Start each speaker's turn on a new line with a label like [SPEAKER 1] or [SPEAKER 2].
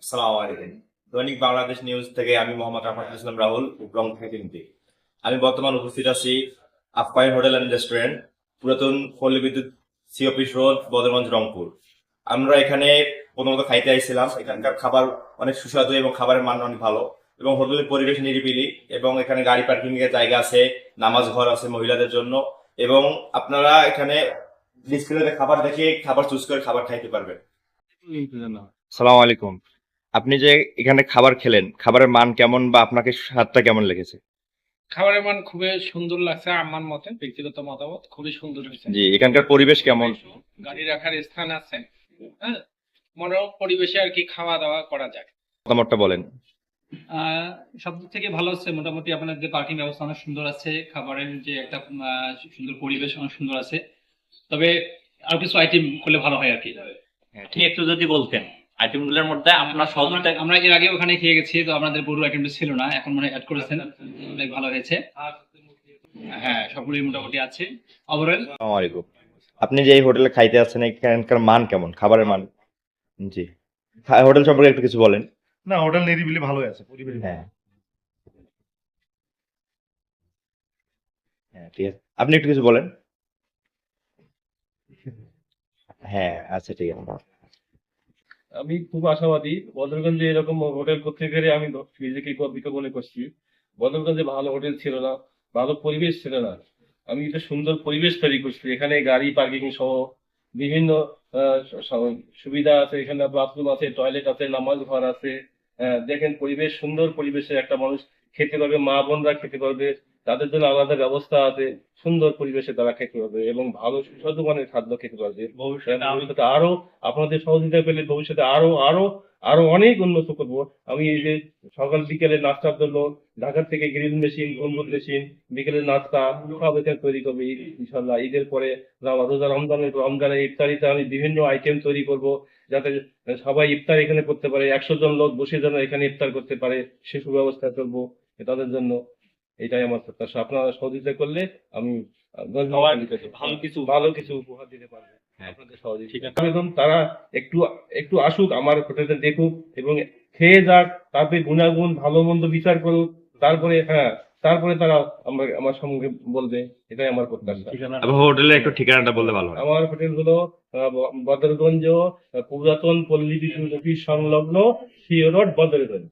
[SPEAKER 1] আসসালামু আলাইকুম। দৈনিক বাংলাদেশ নিউজ থেকে আমি মোহাম্মদ রাফাত ইসলাম রাহুল, রং থেকে তিনটি। আমি বর্তমান উপস্থিত আছি আপ্যায়ন হোটেল অ্যান্ড রেস্টুরেন্ট, পুরাতন পল্লী বিদ্যুৎ C office road, Badarganj, Rangpur. আমরা এখানে প্রথমত খাইতে আইছিলাম। এখানকার খাবার অনেক সুস্বাদু এবং খাবারের মান অনেক ভালো, এবং হোটেলের পরিবেশ নিরিবিলি, এবং এখানে গাড়ি পার্কিং এর জায়গা আছে, নামাজ ঘর আছে মহিলাদের জন্য, এবং আপনারা এখানে ডিসপ্লেতে খাবার দেখে খাবার চুজ করে খাবার খাইতে পারবেন। সালাম আলাইকুম। আপনি যে এখানে খাবার খেলেন, খাবারের মান কেমন বা আপনাকে স্বাদটা কেমন লেগেছে?
[SPEAKER 2] খাবারের মান খুবই সুন্দর লাগছে আমার মতে, ব্যক্তিগত মতামত খুবই সুন্দর হয়েছে।
[SPEAKER 1] জি, এখানকার পরিবেশ কেমন?
[SPEAKER 2] গাড়ি রাখার স্থান আছে, হ্যাঁ, মনোরম পরিবেশে আর কি খাওয়া দাওয়া করা যায়।
[SPEAKER 1] মতামতটা বলেন।
[SPEAKER 3] সব দিক থেকে ভালো হচ্ছে মোটামুটি। আপনার যে পার্কিং ব্যবস্থা অনেক সুন্দর আছে, খাবারের যে একটা সুন্দর পরিবেশ অনেক সুন্দর আছে। তবে আরো কিছু আইটেম করলে ভালো হয় আর কি।
[SPEAKER 4] ঠিক, একটু যদি বলতেন আইটেমগুলোর মধ্যে আপনার সহযোগিতা।
[SPEAKER 3] আমরা এর আগে ওখানে খেয়ে গেছি, তো আপনাদের পুরো আইটেমটা ছিল না, এখন মনে অ্যাড করেছেন, অনেক ভালো হয়েছে। হ্যাঁ, সবগুলোই মোটামুটি আছে ওভারঅল।
[SPEAKER 1] আসসালামু আলাইকুম। আপনি যে এই হোটেলে খাইতে আছেন, এখানকার মান কেমন খাবারের মান? জি, হোটেল সম্পর্কে একটু কিছু বলেন।
[SPEAKER 5] না, হোটেল নিরিবিলি ভালোই আছে, পরিবেশ ভালো।
[SPEAKER 1] হ্যাঁ, হ্যাঁ, ঠিক আছে। আপনি একটু কিছু বলেন। হ্যাঁ, আচ্ছা, ঠিক আছে।
[SPEAKER 6] আমি খুব আশাবাদী বদরগঞ্জে এরকম হোটেল করতে পেরে আমি নিজেকে গর্বিত মনে করছি। বদরগঞ্জে ভালো হোটেল ছিল না, ভালো পরিবেশ ছিল না। আমি একটা সুন্দর পরিবেশ তৈরি করছি, এখানে গাড়ি পার্কিং সহ বিভিন্ন সুবিধা আছে, এখানে বাথরুম আছে, টয়লেট আছে, নামাজ ঘর আছে। দেখেন পরিবেশ সুন্দর, পরিবেশে একটা মানুষ খেতে পারবে, মা বোনরা খেতে পারবে, তাদের জন্য আলাদা ব্যবস্থা আছে। সুন্দর পরিবেশে তারা খেতে পারবে এবং ভালো সুস্বাদু মানের খাদ্য খেতে পারবে। ভবিষ্যতে আরো আপনাদের সহযোগিতা পেলে ভবিষ্যতে আরো আরো আরো অনেক উন্নত করব। আমি এই যে সকাল বিকেলে নাস্তার জন্য ঢাকা থেকে গ্রিল মেশিন, গম্বুজ মেশিন, বিকেলের নাস্তা সব এখানে তৈরি করবে ইনশাল্লাহ। ঈদের পরে রোজা রমজানের ইফতারিতে আমি বিভিন্ন আইটেম তৈরি করব, যাতে সবাই ইফতার এখানে করতে পারে, 100 জন লোক বসে যেন এখানে ইফতার করতে পারে সে সুব্যবস্থা করবো তাদের জন্য। এটাই আমার প্রত্যাশা। আপনারা সহযোগিতা করলে আমি ভালো কিছু উপহার দিতে পারবো। আপনাদের সহযোগিতা আবেদন, তারা একটু একটু আসুক আমার হোটেলে, দেখুক এবং খেয়ে যাক, তারপরে গুণাগুণ ভালো মন্দ বিচার করুক, তারপরে তারপরে তারা আমার সঙ্গে বলবে। এটাই আমার প্রত্যাশা।
[SPEAKER 1] হোটেলের একটু ঠিকানাটা বললে ভালো হয়।
[SPEAKER 6] আমার হোটেল হলো বদরগঞ্জ পুরাতন পল্লী বিদ্যুৎ অফিস সংলগ্ন সি রোড, বদরগঞ্জ।